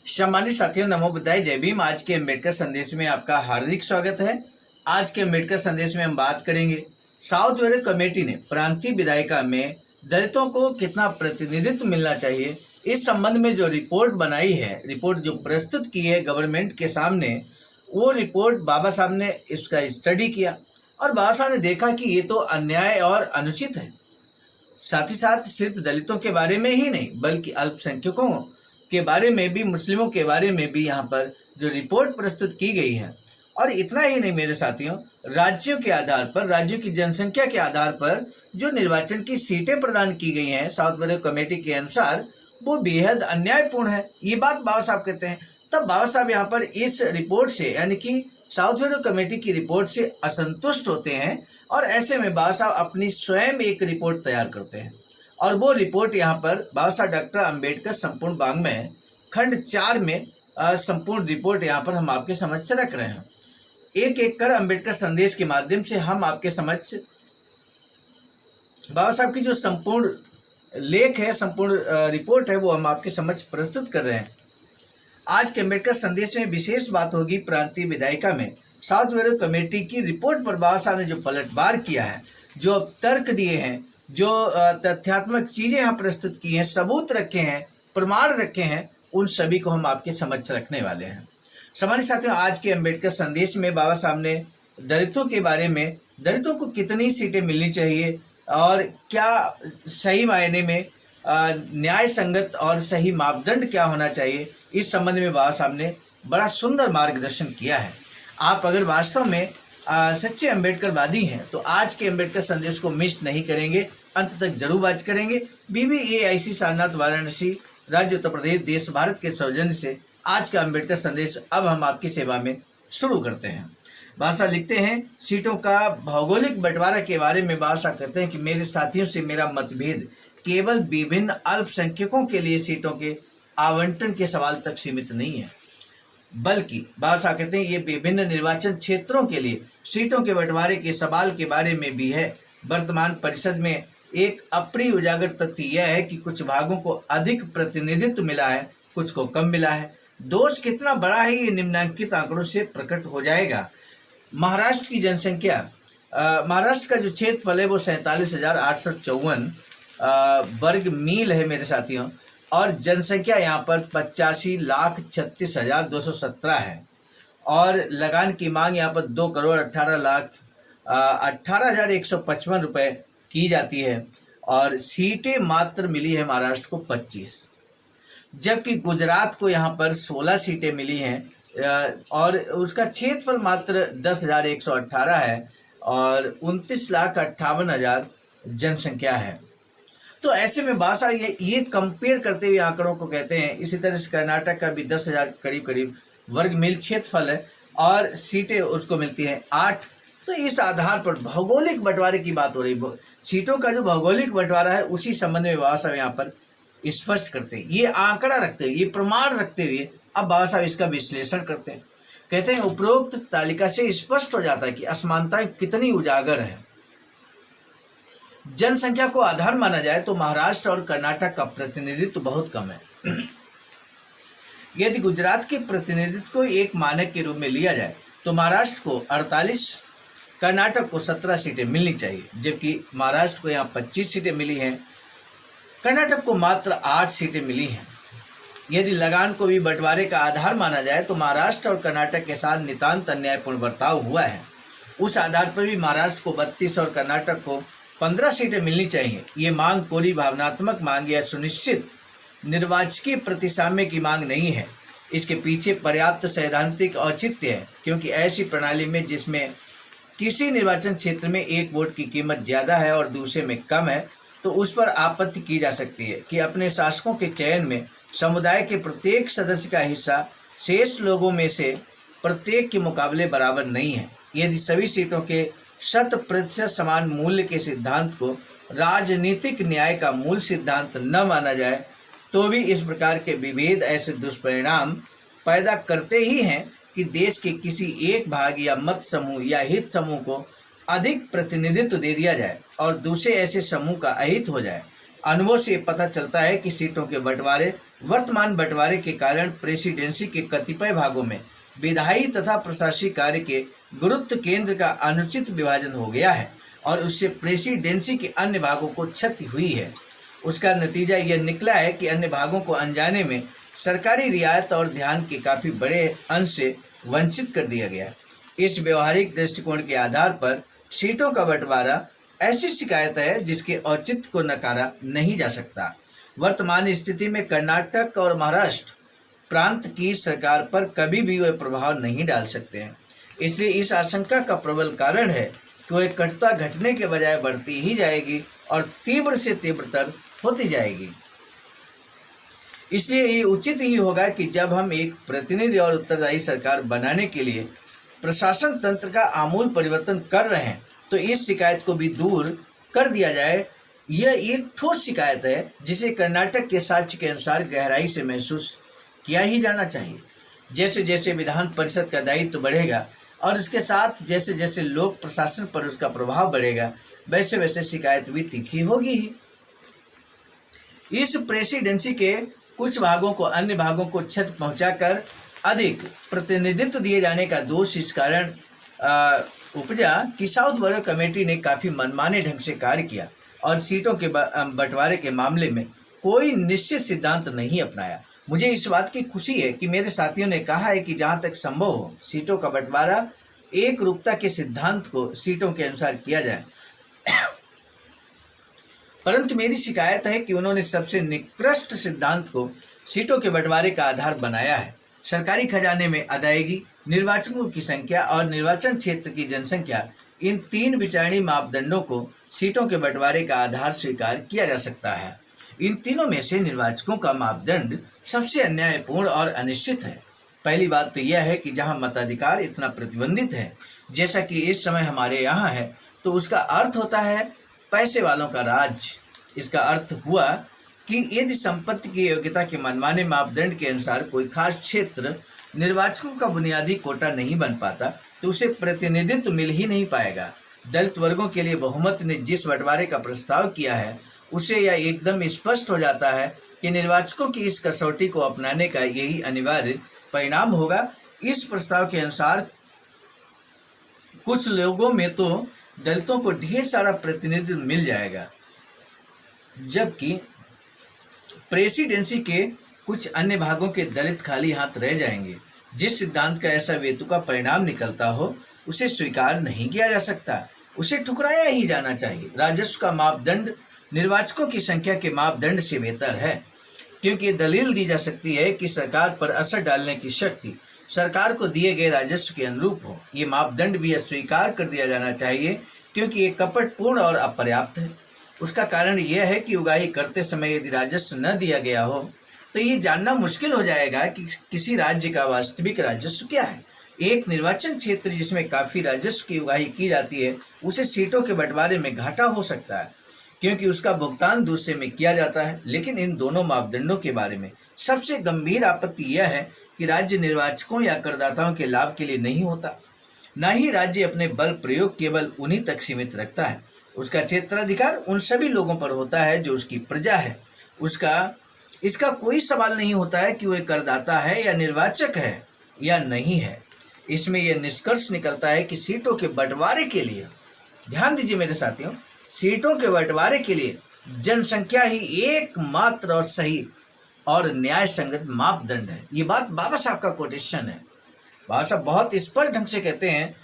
सम्मानित साथियों, नमो बुद्धाय, जय भीम। आज के अम्बेडकर संदेश में आपका हार्दिक स्वागत है। आज के अम्बेडकर संदेश में हम बात करेंगे साउथ वेल्फेयर कमेटी ने प्रांतीय विधायिका में दलितों को कितना प्रतिनिधित्व मिलना चाहिए, इस संबंध में जो रिपोर्ट बनाई है, रिपोर्ट जो प्रस्तुत की है गवर्नमेंट के सामने, वो रिपोर्ट बाबा साहब ने इसका स्टडी किया और बाबा साहब ने देखा कि ये तो अन्याय और अनुचित है। साथ ही साथ सिर्फ दलितों के बारे में ही नहीं बल्कि अल्पसंख्यकों के बारे में भी, मुस्लिमों के बारे में भी यहाँ पर जो रिपोर्ट प्रस्तुत की गई है। और इतना ही नहीं मेरे साथियों, राज्यों के आधार पर, राज्यों की जनसंख्या के आधार पर जो निर्वाचन की सीटें प्रदान की गई हैं साउथ वेल्फेयर कमेटी के अनुसार, वो बेहद अन्यायपूर्ण है। ये बात बाबा साहब कहते हैं। तब बाबा साहब यहाँ पर इस रिपोर्ट से, यानी कि साउथ वेल्फेयर कमेटी की रिपोर्ट से असंतुष्ट होते हैं और ऐसे में बाबा साहब अपनी स्वयं एक रिपोर्ट तैयार करते हैं। और वो रिपोर्ट यहाँ पर बाबा साहब डॉक्टर अम्बेडकर संपूर्ण वाङ्मय खंड 4 में संपूर्ण रिपोर्ट यहाँ पर हम आपके समक्ष रख रहे हैं। एक एक कर अम्बेडकर संदेश के माध्यम से हम आपके समक्ष बाबा साहब की जो संपूर्ण लेख है, संपूर्ण रिपोर्ट है, वो हम आपके समक्ष प्रस्तुत कर रहे हैं। आज के अम्बेडकर संदेश में विशेष बात होगी प्रांतीय विधायिका में साउथ वेल्फेयर कमेटी की रिपोर्ट पर बाबा साहब ने जो पलटवार किया है, जो तर्क दिए हैं, जो तथ्यात्मक चीजें यहाँ प्रस्तुत की हैं, सबूत रखे हैं, प्रमाण रखे हैं, उन सभी को हम आपके समक्ष रखने वाले हैं। सम्मानित साथियों, आज के अम्बेडकर संदेश में बाबा साहब ने दलितों के बारे में, दलितों को कितनी सीटें मिलनी चाहिए और क्या सही मायने में न्याय संगत और सही मापदंड क्या होना चाहिए, इस संबंध में बाबा साहब ने बड़ा सुंदर मार्गदर्शन किया है। आप अगर वास्तव में सच्चे अम्बेडकरवादी हैं तो आज के अम्बेडकर संदेश को मिस नहीं करेंगे, अंत तक जरूर वाच करेंगे। BBAIC सारनाथ वाराणसी, राज्य उत्तर प्रदेश, देश भारत के सौजन्य से आज का अम्बेडकर संदेश अब हम आपकी सेवा में शुरू करते हैं। बादशाह लिखते हैं, सीटों का भौगोलिक बंटवारा के बारे में बादशाह कहते हैं कि मेरे साथियों से मेरा मतभेद केवल विभिन्न अल्पसंख्यकों के लिए सीटों के आवंटन के सवाल तक सीमित नहीं है, बल्कि बादशाह कहते हैं ये विभिन्न निर्वाचन क्षेत्रों के लिए सीटों के बंटवारे के सवाल के बारे में भी है। वर्तमान परिषद में एक अप्रिय उजागर तथ्य यह है कि कुछ भागों को अधिक प्रतिनिधित्व मिला है, कुछ को कम मिला है। दोष कितना बड़ा है ये निम्नलिखित आंकड़ों से प्रकट हो जाएगा। महाराष्ट्र की जनसंख्या, महाराष्ट्र का जो क्षेत्रफल है वो 47,854 वर्ग मील है मेरे साथियों, और जनसंख्या यहाँ पर 85,36,217 है और लगान की मांग यहाँ पर 2,18,18,155 रुपये की जाती है और सीटें मात्र मिली है महाराष्ट्र को 25, जबकि गुजरात को यहाँ पर 16 सीटें मिली हैं और उसका क्षेत्रफल मात्र 10,118 है और 29,58,000 जनसंख्या है। तो ऐसे में बादशाह ये कंपेयर करते हुए आंकड़ों को कहते हैं। इसी तरह से कर्नाटक का भी 10,000 करीब वर्ग मील क्षेत्रफल है और सीटें उसको मिलती हैं 8। तो इस आधार पर भौगोलिक बंटवारे की बात हो रही है, सीटों का जो भौगोलिक बंटवारा है उसी संबंध में बाबा साहब यहाँ पर स्पष्ट करते हैं। ये आंकड़ा रखते हुए, ये प्रमाण रखते हुए अब बाबा साहब इसका विश्लेषण करते हैं। कहते हैं उपरोक्त तालिका से स्पष्ट हो जाता है कि असमानताएं कितनी उजागर है। जनसंख्या को आधार माना जाए तो महाराष्ट्र और कर्नाटक का प्रतिनिधित्व बहुत कम है। यदि गुजरात के प्रतिनिधित्व को एक मानक के रूप में लिया जाए तो महाराष्ट्र को 48, कर्नाटक को 17 सीटें मिलनी चाहिए, जबकि महाराष्ट्र को यहाँ 25 सीटें मिली हैं, कर्नाटक को मात्र 8 सीटें मिली हैं। यदि लगान को भी बंटवारे का आधार माना जाए तो महाराष्ट्र और कर्नाटक के साथ नितांत अन्यायपूर्ण बर्ताव हुआ है। उस आधार पर भी महाराष्ट्र को 32 और कर्नाटक को 15 सीटें मिलनी चाहिए। ये मांग पूरी भावनात्मक मांग या सुनिश्चित निर्वाचकीय प्रतिसाम्य की मांग नहीं है। इसके पीछे पर्याप्त सैद्धांतिक औचित्य है, क्योंकि ऐसी प्रणाली में जिसमें किसी निर्वाचन क्षेत्र में एक वोट की कीमत ज़्यादा है और दूसरे में कम है, तो उस पर आपत्ति की जा सकती है कि अपने शासकों के चयन में समुदाय के प्रत्येक सदस्य का हिस्सा शेष लोगों में से प्रत्येक के मुकाबले बराबर नहीं है। यदि सभी सीटों के 100% समान मूल्य के सिद्धांत को राजनीतिक न्याय का मूल सिद्धांत न माना जाए तो भी इस प्रकार के विभेद ऐसे दुष्परिणाम पैदा करते ही हैं कि देश के किसी एक भाग या मत समूह या हित समूह को अधिक प्रतिनिधित्व दे दिया जाए और दूसरे ऐसे समूह का अहित हो जाए। अनुभव से पता चलता है कि सीटों के बंटवारे वर्तमान बंटवारे के कारण प्रेसिडेंसी के कतिपय भागों में विधायी तथा प्रशासनिक कार्य के गुरुत्व केंद्र का अनुचित विभाजन हो गया है और उससे प्रेसिडेंसी के अन्य भागों को क्षति हुई है। उसका नतीजा यह निकला है कि अन्य भागों को अनजाने में सरकारी रियायत और ध्यान के काफी बड़े अंश से वंचित कर दिया गया। इस व्यवहारिक दृष्टिकोण के आधार पर सीटों का बंटवारा ऐसी शिकायत है जिसके औचित्य को नकारा नहीं जा सकता। वर्तमान स्थिति में कर्नाटक और महाराष्ट्र प्रांत की सरकार पर कभी भी वह प्रभाव नहीं डाल सकते हैं। इसलिए इस आशंका का प्रबल कारण है कि वह कटुता घटने के बजाय बढ़ती ही जाएगी और तीव्र से तीव्रतर होती जाएगी। इसलिए ये उचित ही होगा कि जब हम एक प्रतिनिधि और उत्तरदायी सरकार बनाने के लिए प्रशासन तंत्र का आमूल परिवर्तन कर रहे हैं तो इस शिकायत को भी दूर कर दिया जाए। यह एक ठोस शिकायत है जिसे कर्नाटक के साक्ष्य के अनुसार गहराई से महसूस किया ही जाना चाहिए। जैसे जैसे विधान परिषद का दायित्व बढ़ेगा और उसके साथ जैसे जैसे लोक प्रशासन पर उसका प्रभाव बढ़ेगा वैसे वैसे शिकायत भी तीखी होगी ही। इस प्रेसिडेंसी के कुछ भागों को अन्य भागों को क्षति पहुंचाकर अधिक प्रतिनिधित्व दिए जाने का दोष इस कारण उपजा कि साउथ बरो कमेटी ने काफी मनमाने ढंग से कार्य किया और सीटों के बंटवारे के मामले में कोई निश्चित सिद्धांत नहीं अपनाया। मुझे इस बात की खुशी है कि मेरे साथियों ने कहा है कि जहां तक संभव हो सीटों का बंटवारा एक रूपता के सिद्धांत को सीटों के अनुसार किया जाए। परंतु मेरी शिकायत है कि उन्होंने सबसे निकृष्ट सिद्धांत को सीटों के बंटवारे का आधार बनाया है। सरकारी खजाने में अदायगी, निर्वाचकों की संख्या और निर्वाचन क्षेत्र की जनसंख्या, इन तीन विचारणीय मापदंडों को सीटों के बंटवारे का आधार स्वीकार किया जा सकता है। इन तीनों में से निर्वाचकों का मापदंड सबसे अन्यायपूर्ण और अनिश्चित है। पहली बात तो यह है कि जहां मताधिकार इतना प्रतिबंधित है जैसा कि इस समय हमारे यहाँ है तो उसका अर्थ होता है पैसे वालों का राज। इसका अर्थ हुआ कि यदि संपत्ति की योग्यता के मनमाने मापदंड के अनुसार कोई खास क्षेत्र निर्वाचकों का बुनियादी कोटा नहीं बन पाता तो उसे प्रतिनिधित्व मिल ही नहीं पाएगा। दलित वर्गों के लिए बहुमत ने जिस बंटवारे का प्रस्ताव किया है उसे यह एकदम स्पष्ट हो जाता है कि निर्वाचकों की इस कसौटी को अपनाने का यही अनिवार्य परिणाम होगा। इस प्रस्ताव के अनुसार कुछ लोगों में तो दलितों को ढेर सारा प्रतिनिधित्व मिल जाएगा जबकि प्रेसिडेंसी के कुछ अन्य भागों के दलित खाली हाथ रह जाएंगे। जिस सिद्धांत का ऐसा वेतु का परिणाम निकलता हो उसे स्वीकार नहीं किया जा सकता, उसे ठुकराया ही जाना चाहिए। राजस्व का मापदंड निर्वाचकों की संख्या के मापदंड से बेहतर है क्योंकि दलील दी जा सकती है कि सरकार पर असर डालने की शक्ति सरकार को दिए गए राजस्व के अनुरूप हो। ये मापदंड भी अस्वीकार कर दिया जाना चाहिए क्योंकि ये कपटपूर्ण और अपर्याप्त है। उसका कारण यह है कि उगाही करते समय यदि राजस्व न दिया गया हो तो ये जानना मुश्किल हो जाएगा कि किसी राज्य का वास्तविक राजस्व क्या है। एक निर्वाचन क्षेत्र जिसमें काफी राजस्व की उगाही की जाती है उसे सीटों के बंटवारे में घाटा हो सकता है क्योंकि उसका भुगतान दूसरे में किया जाता है। लेकिन इन दोनों मापदंडों के बारे में सबसे गंभीर आपत्ति यह है कि राज्य निर्वाचकों या करदाताओं के लाभ के लिए नहीं होता। न ही राज्य अपने बल प्रयोग केवल उन्हीं तक सीमित रखता है। उसका क्षेत्राधिकार उन सभी लोगों पर होता है जो उसकी प्रजा है। इसका कोई सवाल नहीं होता है कि वह करदाता है या निर्वाचक है या नहीं है। इसमें यह निष्कर्ष निकलता है कि सीटों के बंटवारे के लिए, ध्यान दीजिए मेरे साथियों, सीटों के बंटवारे के लिए जनसंख्या ही एकमात्र और सही और न्याय संगत मापदंड है। ये बात बाबा साहब का कोटेशन है। बाबा साहब बहुत स्पष्ट ढंग से कहते हैं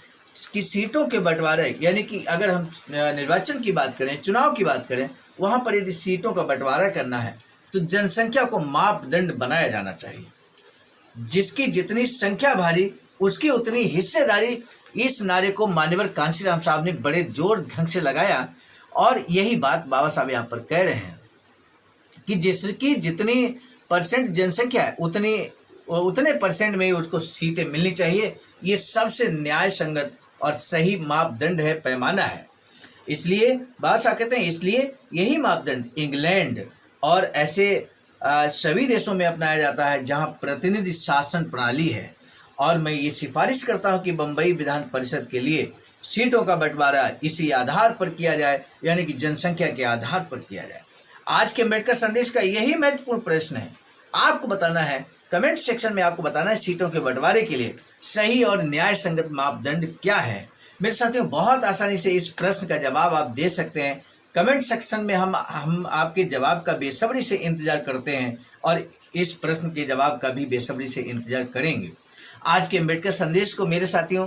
कि सीटों के बंटवारे यानी कि अगर हम निर्वाचन की बात करें, चुनाव की बात करें, वहां पर यदि सीटों का बंटवारा करना है तो जनसंख्या को मापदंड बनाया जाना चाहिए। जिसकी जितनी संख्या भारी उसकी उतनी हिस्सेदारी। इस नारे को मान्यवर कांशीराम साहब ने बड़े जोर ढंग से लगाया और यही बात बाबा साहब यहाँ पर कह रहे हैं कि जिसकी जितनी परसेंट जनसंख्या है उतने परसेंट में ही उसको सीटें मिलनी चाहिए। ये सबसे न्याय संगत और सही मापदंड है, पैमाना है। इसलिए बाबा साहब कहते हैं इसलिए यही मापदंड इंग्लैंड और ऐसे सभी देशों में अपनाया जाता है जहां प्रतिनिधि शासन प्रणाली है। और मैं ये सिफारिश करता हूं कि बंबई विधान परिषद के लिए सीटों का बंटवारा इसी आधार पर किया जाए, यानी कि जनसंख्या के आधार पर किया जाए। आज के अम्बेडकर संदेश का यही महत्वपूर्ण प्रश्न है। आपको बताना है, कमेंट सेक्शन में आपको बताना है सीटों के बंटवारे के लिए सही और न्याय संगत मापदंड क्या है। मेरे साथियों, बहुत आसानी से इस प्रश्न का जवाब आप दे सकते हैं। कमेंट सेक्शन में हम आपके जवाब का बेसब्री से इंतजार करते हैं और इस प्रश्न के जवाब का भी बेसब्री से इंतजार करेंगे। आज के अम्बेडकर संदेश को मेरे साथियों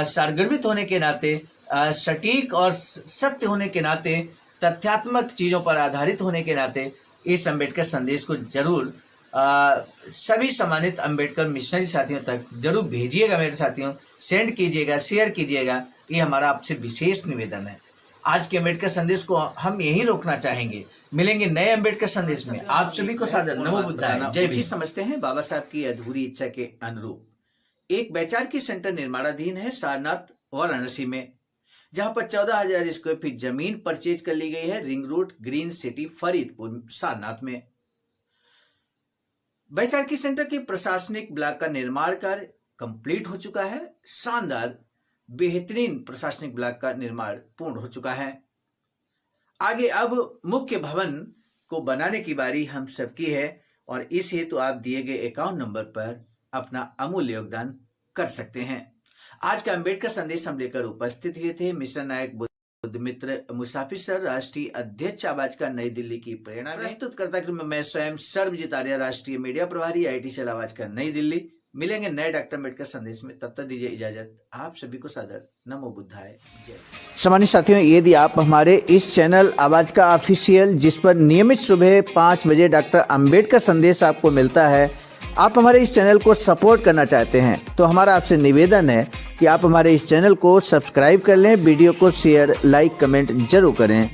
सारगर्भित होने के नाते, सटीक और सत्य होने के नाते, तथ्यात्मक चीज़ों पर आधारित होने के नाते इस अम्बेडकर संदेश को जरूर सभी सम्मानित अम्बेडकर मिशनरी साथियों तक जरूर भेजिएगा। मेरे साथियों, सेंड कीजिएगा, शेयर कीजिएगा, ये हमारा आपसे विशेष निवेदन है। आज के अम्बेडकर संदेश को हम यही रोकना चाहेंगे। मिलेंगे नए अम्बेडकर संदेश में। आप सभी को सादर नमो बुद्धाय, जय भीम। समझते हैं बाबा साहब की अधूरी इच्छा के अनुरूप एक वैचारिकी सेंटर निर्माणाधीन है सारनाथ वाराणसी में, जहां पर 14,000 स्क्वायर फीट जमीन परचेज कर ली गई है ring road green city Faridpur Sarnath में। वैचारिकी सेंटर के प्रशासनिक ब्लॉक का निर्माण कार्य कंप्लीट हो चुका है। शानदार बेहतरीन प्रशासनिक ब्लॉक का निर्माण पूर्ण हो चुका है। आगे अब मुख्य भवन को बनाने की बारी हम सबकी है और इस हेतु आप दिए गए अकाउंट नंबर पर अपना अमूल्य योगदान कर सकते हैं। आज का अम्बेडकर संदेश हम लेकर उपस्थित हुए थे मिशन नायक बुद्ध मित्र मुसाफिर सर, राष्ट्रीय अध्यक्ष आवाज का नई दिल्ली की प्रेरणा प्रस्तुत करता मैं स्वयं सर्वजित आर्य, राष्ट्रीय मीडिया प्रभारी, IIT सेल आवाज का नई दिल्ली। मिलेंगे नए डॉक्टर अम्बेडकर संदेश में, तब तक दीजिए इजाजत। आप सभी को सादर नमो बुद्धाय, जय। सम्मानित साथियों, यदि आप हमारे इस चैनल आवाज का ऑफिशियल, जिस पर नियमित सुबह 5 बजे डॉक्टर अम्बेडकर संदेश आपको मिलता है, आप हमारे इस चैनल को सपोर्ट करना चाहते हैं तो हमारा आपसे निवेदन है कि आप हमारे इस चैनल को सब्सक्राइब कर लें, वीडियो को शेयर, लाइक, कमेंट जरूर करें।